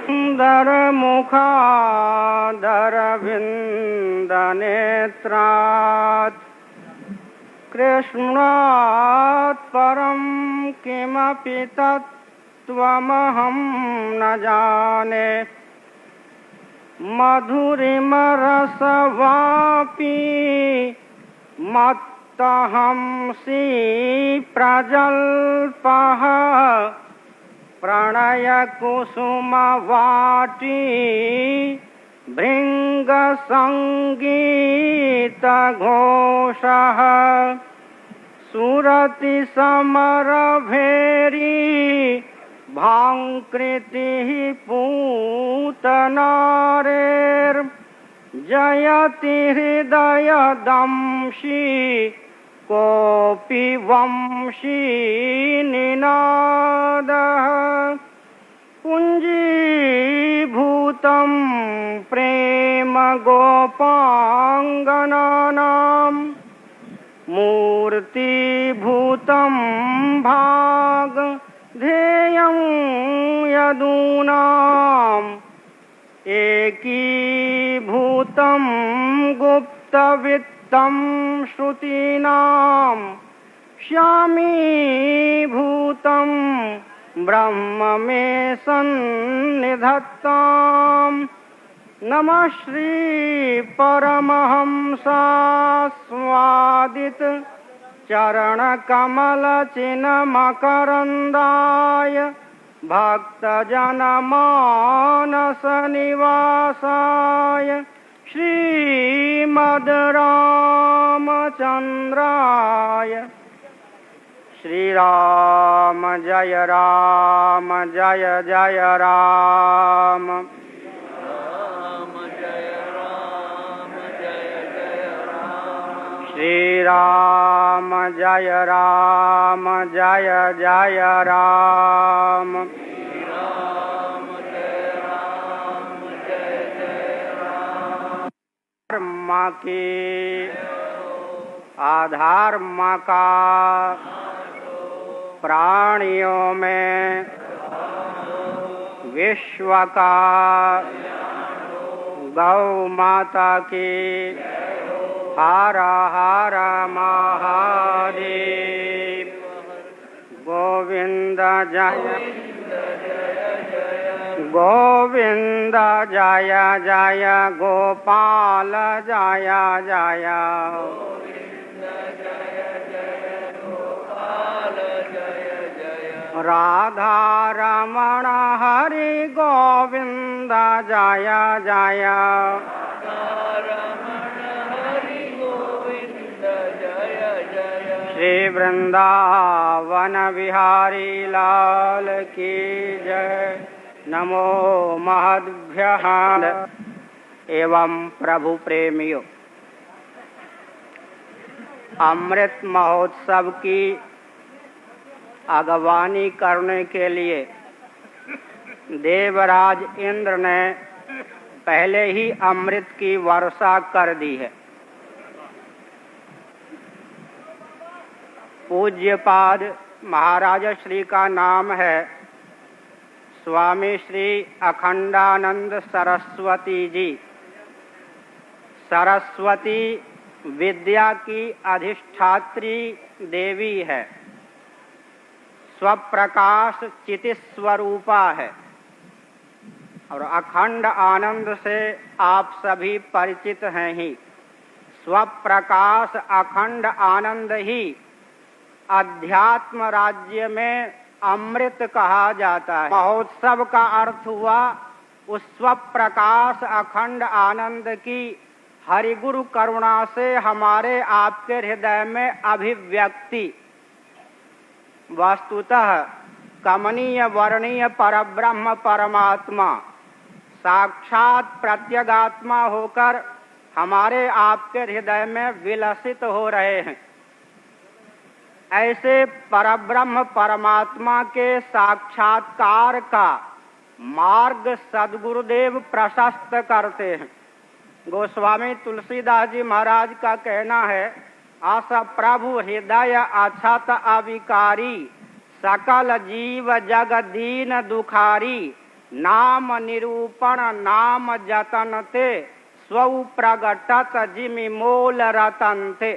सुंदर मुखादर विंद नेत्रात् कृष्णात् परम किमपि तत्त्वमहं न जाने मधुरिमरसवापी मत्तहंसी प्रजल्पः प्रणयकुसुमवाटी भृङ्गसङ्गीतघोषः सुरतिसमरभेरी भाङ्कृतिः पूतनारेर्जयति हृदयदंशी कोऽपि वंशी निनादः पुञ्जीभूतं प्रेम गोपाङ्गनानां मूर्तिभूतं भागधेयं यदूनाम् एकीभूतं गुप्तवित्तं श्रुतीनां श्यामीभूतं ब्रह्म मे सन्निधत्ताम् नमः श्री परमहंसास्वादित चरणकमलचिन्मकरन्दाय भक्तजनमानसनिवासाय श्रीमद्रामचन्द्राय। श्रीराम जय जय राम। श्रीराम जय जय राम। धर्म की अधर्म का प्राणियों में विश्व का गौ माता की हर हर महादेव। गोविंद जय गोविंद जय जय गोपाल जय जय राधा रमण हरि गोविंद जय जय श्री वृंदावन बिहारी लाल की जय। नमो महद्भ्यः। एवं प्रभु प्रेमियों, अमृत महोत्सव की अगवानी करने के लिए देवराज इंद्र ने पहले ही अमृत की वर्षा कर दी है। पूज्यपाद महाराज श्री का नाम है स्वामी श्री अखंडानंद सरस्वती जी। सरस्वती विद्या की अधिष्ठात्री देवी है, स्वप्रकाश चितिस्वरूपा है और अखंड आनंद से आप सभी परिचित हैं ही। स्वप्रकाश अखंड आनंद ही अध्यात्म राज्य में अमृत कहा जाता है। महोत्सव का अर्थ हुआ उस स्वप्रकाश अखंड आनंद की हरिगुरु करुणा से हमारे आपके हृदय में अभिव्यक्ति। वस्तुतः कमनीय वर्णीय परब्रह्म परमात्मा साक्षात प्रत्यगात्मा होकर हमारे आपके हृदय में विलसित हो रहे हैं। ऐसे परब्रह्म परमात्मा के साक्षात्कार का मार्ग सद्गुरुदेव प्रशस्त करते हैं। गोस्वामी तुलसीदास जी महाराज का कहना है, आस प्रभु हृदय अछत अविकारी सकल जीव जग दीन दुखारी, नाम निरूपण नाम जतन थे, स्वऊ प्रगटत जिमि मोल रतन थे।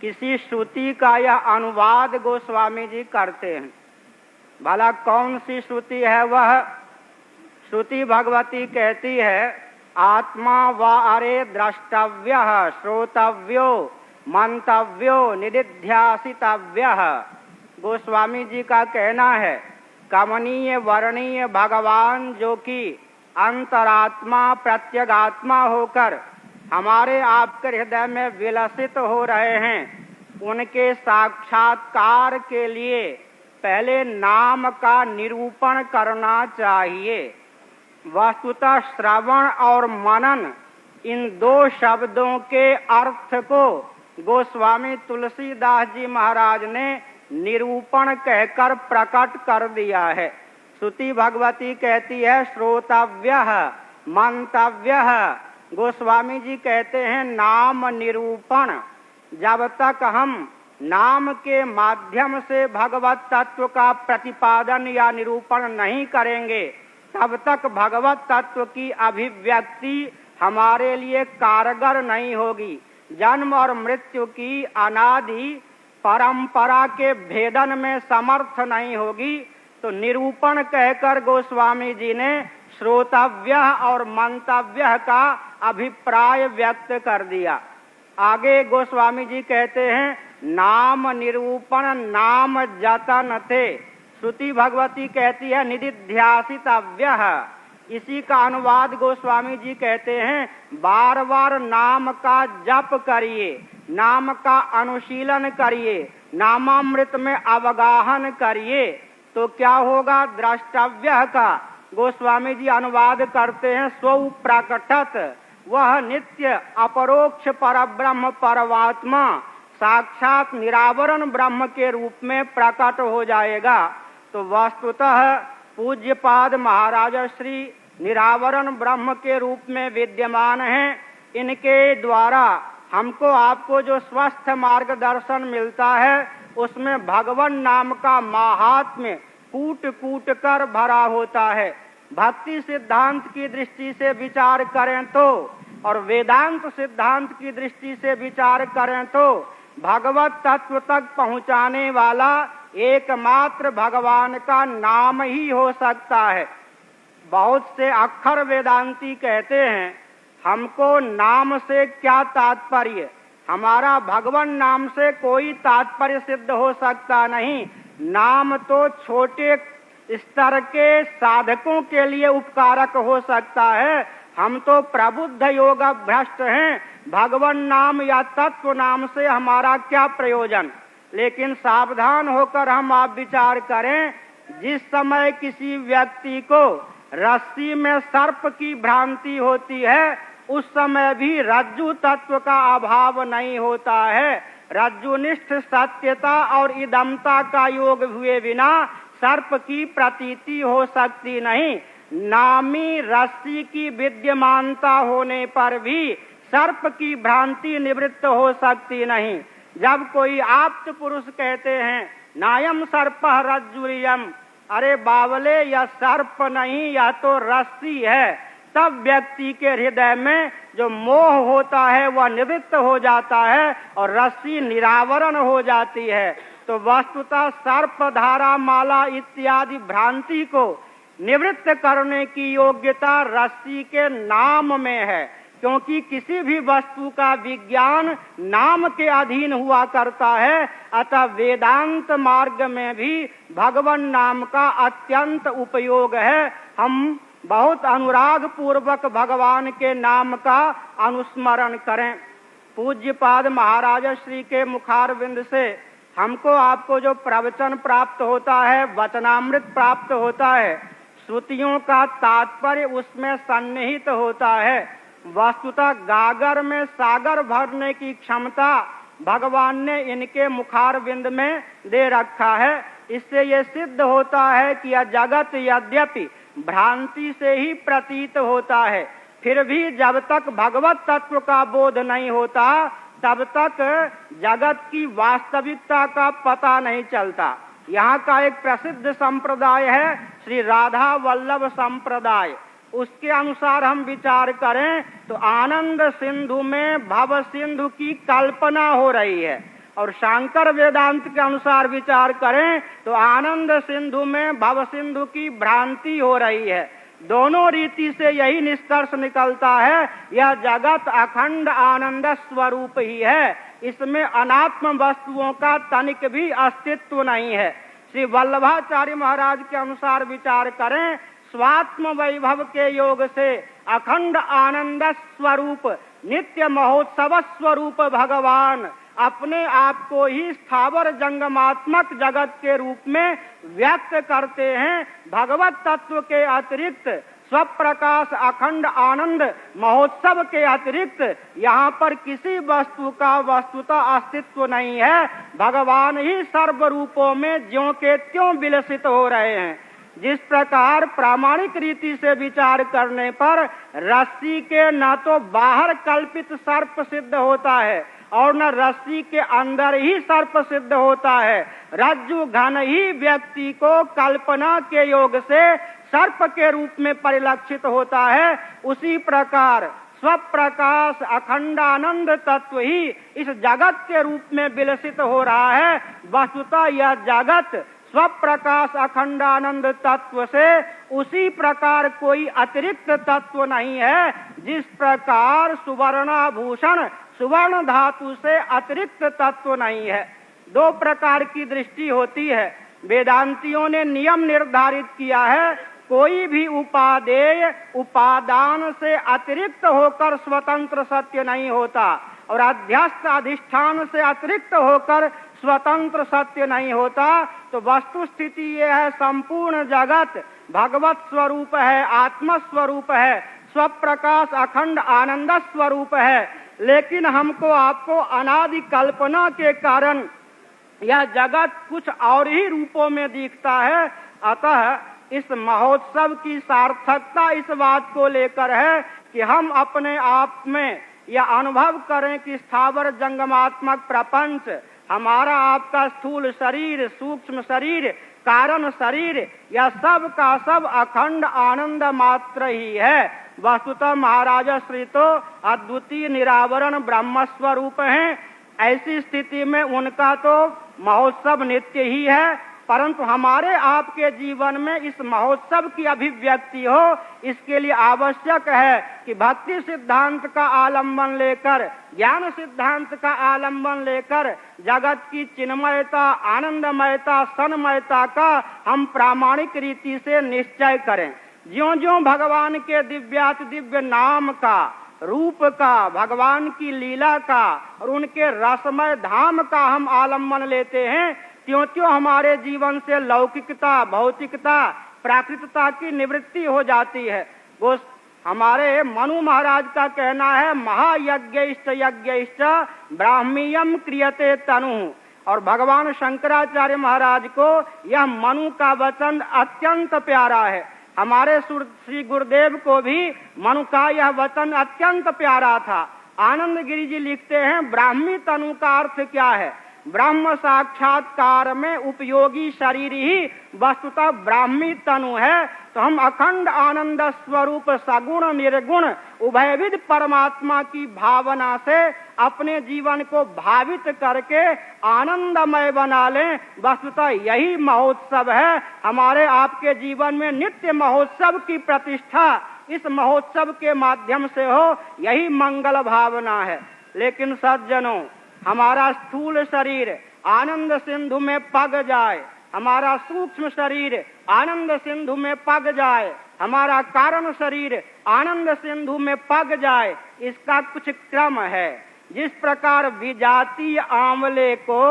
किसी श्रुति का यह अनुवाद गोस्वामी जी करते हैं। भला कौन सी श्रुति है वह? श्रुति भगवती कहती है, आत्मा व अरे द्रष्टव्यः श्रोतव्यो मंतव्यो निदिध्यासितव्यः। गोस्वामी जी का कहना है, कमनीय वर्णीय भगवान जो कि अंतरात्मा प्रत्यगात्मा होकर हमारे आपके हृदय में विलसित हो रहे हैं, उनके साक्षात्कार के लिए पहले नाम का निरूपण करना चाहिए। वस्तुतः श्रवण और मनन इन दो शब्दों के अर्थ को गोस्वामी तुलसीदास जी महाराज ने निरूपण कहकर प्रकट कर दिया है। श्रुति भगवती कहती है श्रोतव्यः मंतव्यः, गोस्वामी जी कहते हैं नाम निरूपण। जब तक हम नाम के माध्यम से भगवत तत्व का प्रतिपादन या निरूपण नहीं करेंगे, तब तक भगवत तत्व की अभिव्यक्ति हमारे लिए कारगर नहीं होगी। जन्म और मृत्यु की अनादि परंपरा के भेदन में समर्थ नहीं होगी। तो निरूपण कहकर गोस्वामी जी ने श्रोतव्य और मंतव्य का अभिप्राय व्यक्त कर दिया। आगे गोस्वामी जी कहते हैं, नाम निरूपण नाम जतन थे। श्रुति भगवती कहती है निदिध्यासितव्यः। इसी का अनुवाद गोस्वामी जी कहते हैं, बार बार नाम का जप करिए, नाम का अनुशीलन करिए, नामामृत में अवगाहन करिए, तो क्या होगा? द्रष्टव्य का गोस्वामी जी अनुवाद करते हैं स्वऊ प्रकटत, वह नित्य अपरोक्ष परब्रह्म परमात्मा साक्षात निरावरण ब्रह्म के रूप में प्रकट हो जाएगा। तो वस्तुतः पूज्यपाद महाराज श्री निरावरण ब्रह्म के रूप में विद्यमान हैं। इनके द्वारा हमको आपको जो स्वस्थ मार्गदर्शन मिलता है, उसमें भगवान नाम का माहात्म्य कूट कूट कर भरा होता है। भक्ति सिद्धांत की दृष्टि से विचार करें तो और वेदांत सिद्धांत की दृष्टि से विचार करें तो भगवत तत्व तक पहुंचाने वाला एकमात्र भगवान का नाम ही हो सकता है। बहुत से अक्षर वेदांती कहते हैं, हमको नाम से क्या तात्पर्य, हमारा भगवान नाम से कोई तात्पर्य सिद्ध हो सकता नहीं। नाम तो छोटे स्तर के साधकों के लिए उपकारक हो सकता है। हम तो प्रबुद्ध योग भ्रष्ट हैं, भगवान नाम या तत्व नाम से हमारा क्या प्रयोजन। लेकिन सावधान होकर हम आप विचार करें, जिस समय किसी व्यक्ति को रस्सी में सर्प की भ्रांति होती है, उस समय भी रज्जु तत्व का अभाव नहीं होता है। रज्जुनिष्ठ सत्यता और इदमता का योग हुए बिना सर्प की प्रतीति हो सकती नहीं। नामी रस्सी की विद्यमानता होने पर भी सर्प की भ्रांति निवृत्त हो सकती नहीं। जब कोई आप्त पुरुष कहते हैं नायम सर्पः रज्जुरियम, अरे बावले यह सर्प नहीं, यह तो रस्सी है, तब व्यक्ति के हृदय में जो मोह होता है वह निवृत्त हो जाता है और रस्सी निरावरण हो जाती है। तो वस्तुतः सर्प धारा माला इत्यादि भ्रांति को निवृत्त करने की योग्यता रस्सी के नाम में है, क्योंकि किसी भी वस्तु का विज्ञान नाम के अधीन हुआ करता है। अतः वेदांत मार्ग में भी भगवान नाम का अत्यंत उपयोग है। हम बहुत अनुराग पूर्वक भगवान के नाम का अनुस्मरण करें। पूज्यपाद महाराज श्री के मुखारविंद से हमको आपको जो प्रवचन प्राप्त होता है, वचनामृत प्राप्त होता है, श्रुतियों का तात्पर्य उसमें सन्निहित होता है। वस्तुतः गागर में सागर भरने की क्षमता भगवान ने इनके मुखारविंद में दे रखा है। इससे ये सिद्ध होता है कि यह जगत यद्यपि भ्रांति से ही प्रतीत होता है, फिर भी जब तक भगवत तत्व का बोध नहीं होता तब तक जगत की वास्तविकता का पता नहीं चलता। यहाँ का एक प्रसिद्ध संप्रदाय है श्री राधा वल्लभ संप्रदाय। उसके अनुसार हम विचार करें तो आनंद सिंधु में भव सिंधु की कल्पना हो रही है, और शांकर वेदांत के अनुसार विचार करें तो आनंद सिंधु में भव सिंधु की भ्रांति हो रही है। दोनों रीति से यही निष्कर्ष निकलता है, यह जगत अखंड आनंद स्वरूप ही है, इसमें अनात्म वस्तुओं का तनिक भी अस्तित्व नहीं है। श्री वल्लभाचार्य महाराज के अनुसार विचार करें, स्वात्म वैभव के योग से अखंड आनंद स्वरूप नित्य महोत्सव स्वरूप भगवान अपने आप को ही स्थावर जंगमात्मक जगत के रूप में व्यक्त करते हैं। भगवत तत्व के अतिरिक्त, स्वप्रकाश अखंड आनंद महोत्सव के अतिरिक्त यहाँ पर किसी वस्तु का वस्तुतः अस्तित्व नहीं है। भगवान ही सर्व रूपों में ज्यों के त्यों विलसित हो रहे हैं। जिस प्रकार प्रामाणिक रीति से विचार करने पर रस्सी के न तो बाहर कल्पित सर्प सिद्ध होता है और न रस्सी के अंदर ही सर्प सिद्ध होता है, रज्जु घन ही व्यक्ति को कल्पना के योग से सर्प के रूप में परिलक्षित होता है। उसी प्रकार स्वप्रकाश अखंडानंद तत्व ही इस जगत के रूप में विलसित हो रहा है। वस्तुतः यह जगत स्वप्रकाश अखंडानंद तत्व से उसी प्रकार कोई अतिरिक्त तत्व नहीं है, जिस प्रकार सुवर्णाभूषण सुवर्ण धातु से अतिरिक्त तत्व नहीं है। दो प्रकार की दृष्टि होती है। वेदांतियों ने नियम निर्धारित किया है, कोई भी उपादेय उपादान से अतिरिक्त होकर स्वतंत्र सत्य नहीं होता, और अध्यस्त अधिष्ठान से अतिरिक्त होकर स्वतंत्र सत्य नहीं होता। तो वस्तु स्थिति ये है, संपूर्ण जगत भगवत स्वरूप है, आत्म स्वरूप है, स्वप्रकाश अखंड आनंद स्वरूप है, लेकिन हमको आपको अनादि कल्पना के कारण यह जगत कुछ और ही रूपों में दिखता है। अतः इस महोत्सव की सार्थकता इस बात को लेकर है कि हम अपने आप में यह अनुभव करें कि स्थावर जंगमात्मक प्रपंच, हमारा आपका स्थूल शरीर, सूक्ष्म शरीर, कारण शरीर, यह सब का सब अखंड आनंद मात्र ही है। वस्तुतः महाराज श्री तो अद्वितीय निरावरण ब्रह्म स्वरूप हैं। ऐसी स्थिति में उनका तो महोत्सव नित्य ही है, परंतु हमारे आपके जीवन में इस महोत्सव की अभिव्यक्ति हो, इसके लिए आवश्यक है कि भक्ति सिद्धांत का आलंबन लेकर, ज्ञान सिद्धांत का आलंबन लेकर जगत की चिन्मयता, आनंदमयता, सन्मयता का हम प्रामाणिक रीति से निश्चय करें। ज्यों ज्यों भगवान के दिव्याति दिव्य नाम का, रूप का, भगवान की लीला का और उनके रसमय धाम का हम आलंबन लेते हैं, त्यों त्यों हमारे जीवन से लौकिकता, भौतिकता, प्राकृतता की निवृत्ति हो जाती है। वो हमारे मनु महाराज का कहना है, महायज्ञ यज्ञ ब्राह्मीयम क्रियते तनु, और भगवान शंकराचार्य महाराज को यह मनु का वचन अत्यंत प्यारा है। हमारे श्री गुरुदेव को भी मनु का यह वचन अत्यंत प्यारा था। आनंद गिरी जी लिखते हैं, ब्राह्मी तनु का अर्थ क्या है? ब्रह्म साक्षात्कार में उपयोगी शरीर ही वस्तुतः ब्राह्मी तनु है। तो हम अखंड आनंद स्वरूप सगुण निर्गुण उभयविध परमात्मा की भावना से अपने जीवन को भावित करके आनंदमय बना लें। वस्तुतः यही महोत्सव है। हमारे आपके जीवन में नित्य महोत्सव की प्रतिष्ठा इस महोत्सव के माध्यम से हो, यही मंगल भावना है। लेकिन सज्जनों, हमारा स्थूल शरीर आनंद सिंधु में पग जाए, हमारा सूक्ष्म शरीर आनंद सिंधु में पग जाए, हमारा कारण शरीर आनंद सिंधु में पग जाए, इसका कुछ क्रम है। जिस प्रकार विजातीय आंवले को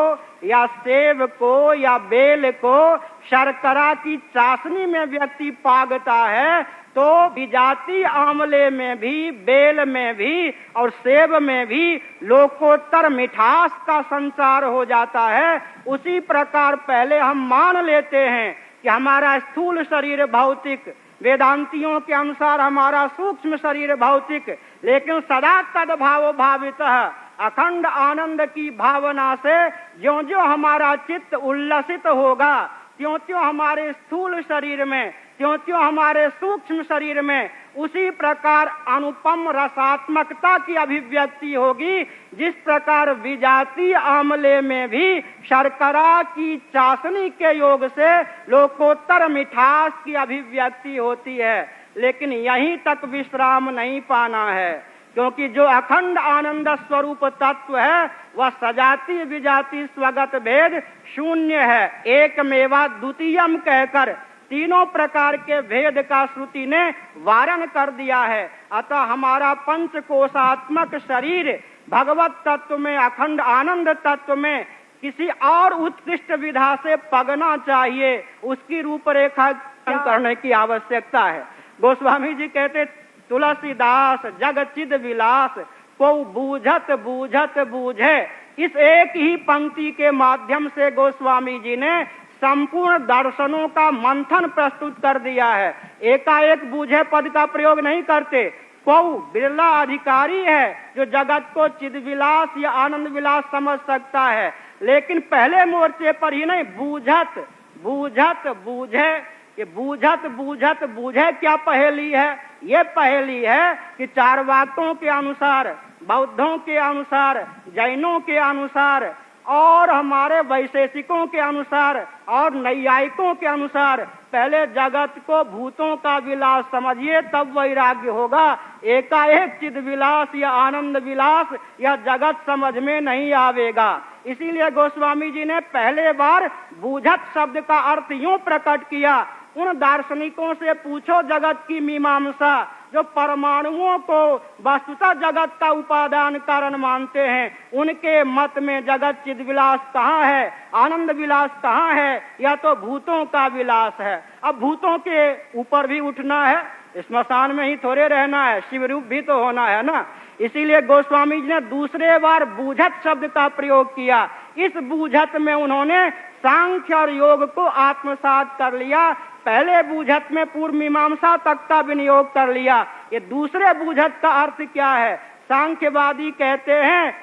या सेब को या बेल को शर्करा की चाशनी में व्यक्ति पागता है, तो विजातीय आंवले में भी, बेल में भी और सेब में भी लोकोत्तर मिठास का संचार हो जाता है। उसी प्रकार पहले हम मान लेते हैं कि हमारा स्थूल शरीर भौतिक, वेदांतियों के अनुसार हमारा सूक्ष्म शरीर भौतिक, लेकिन सदा तद्भाव भावितः अखंड आनंद की भावना से ज्यों ज्यों हमारा चित्त उल्लसित होगा, त्यों त्यों हमारे स्थूल शरीर में, त्यों त्यों हमारे सूक्ष्म शरीर में उसी प्रकार अनुपम रसात्मकता की अभिव्यक्ति होगी, जिस प्रकार विजातीय आमले में भी शर्करा की चाशनी के योग से लोकोत्तर मिठास की अभिव्यक्ति होती है। लेकिन यहीं तक विश्राम नहीं पाना है, क्योंकि जो अखंड आनंद स्वरूप तत्व है वह सजाती विजाति स्वगत भेद शून्य है। एकमेवा द्वितीयम कहकर तीनों प्रकार के भेद का श्रुति ने वारण कर दिया है। अतः हमारा पंचकोशात्मक शरीर भगवत तत्व में, अखंड आनंद तत्व में किसी और उत्कृष्ट विधा से पगना चाहिए, उसकी रूपरेखा करने की आवश्यकता है। गोस्वामी जी कहते, तुलसीदास जगचिद विलास को बूझत बूझत बूझे। इस एक ही पंक्ति के माध्यम से गोस्वामी जी ने संपूर्ण दर्शनों का मंथन प्रस्तुत कर दिया है। एकाएक बूझे पद का प्रयोग नहीं करते। कोई बिरला अधिकारी है जो जगत को चिद विलास या आनंद विलास समझ सकता है, लेकिन पहले मोर्चे पर ही नहीं, बूझत बूझत बूझे। ये बूझत बूझत बूझे क्या पहेली है? ये पहेली है कि चारवाकों के अनुसार, बौद्धों के अनुसार, जैनों के अनुसार और हमारे वैशेषिकों के अनुसार और नैयायिकों के अनुसार पहले जगत को भूतों का विलास समझिए, तब वैराग्य होगा। एकाएक चिद विलास या आनंद विलास या जगत समझ में नहीं आवेगा। इसीलिए गोस्वामी जी ने पहले बार बूझत शब्द का अर्थ यूं प्रकट किया, उन दार्शनिकों से पूछो जगत की मीमांसा जो परमाणुओं को वस्तुतः जगत का उपादान कारण मानते हैं। उनके मत में जगत चिद विलास कहाँ है, आनंद विलास कहाँ है? या तो भूतों का विलास है। अब भूतों के ऊपर भी उठना है, स्मशान में ही थोड़े रहना है, शिव रूप भी तो होना है ना। इसीलिए गोस्वामी जी ने दूसरे बार बूझत शब्द का प्रयोग किया। इस बूझत में उन्होंने सांख्य और योग को आत्मसात कर लिया। पहले बूझत में पूर्व मीमांसा तक का विनियोग कर लिया। ये दूसरे बूझत का अर्थ क्या है? सांख्यवादी कहते हैं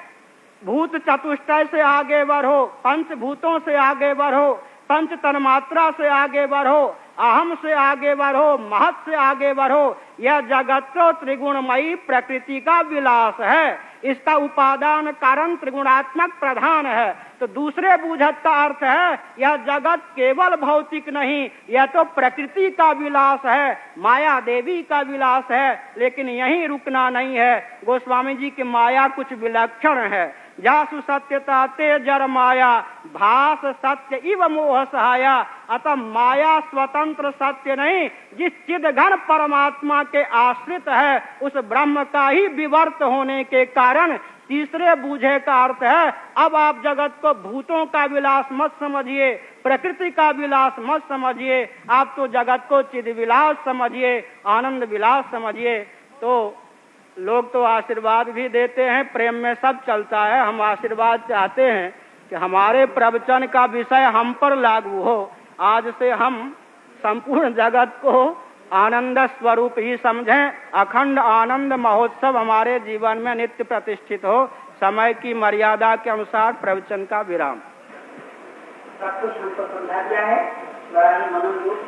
भूत चतुष्टय से आगे बढ़ो, पंचभूतों से आगे बढ़ो, पंच तन्मात्रा से आगे बढ़ो, अहम से आगे बढ़ो, महत से आगे बढ़ो। यह जगत तो त्रिगुणमयी प्रकृति का विलास है, इसका उपादान कारण त्रिगुणात्मक प्रधान है। तो दूसरे बूझत का अर्थ है यह जगत केवल भौतिक नहीं, यह तो प्रकृति का विलास है, माया देवी का विलास है। लेकिन यहीं रुकना नहीं है। गोस्वामी जी की माया कुछ विलक्षण है। जासु सत्यता ते जर माया भास सत्य इव मोह सहाया। अतः माया स्वतंत्र सत्य नहीं, जिस चिद घन परमात्मा के आश्रित है उस ब्रह्म का ही विवर्त होने के कारण तीसरे बूझे का अर्थ है अब आप जगत को भूतों का विलास मत समझिए, प्रकृति का विलास मत समझिए, आप तो जगत को चिद विलास समझिए, आनंद विलास समझिए। तो लोग तो आशीर्वाद भी देते हैं, प्रेम में सब चलता है। हम आशीर्वाद चाहते हैं कि हमारे प्रवचन का विषय हम पर लागू हो। आज से हम संपूर्ण जगत को आनंद स्वरूप ही समझें। अखंड आनंद महोत्सव हमारे जीवन में नित्य प्रतिष्ठित हो। समय की मर्यादा के अनुसार प्रवचन का विराम। सब कुछ हमको समझा दिया है, बड़ा ही मनोयोग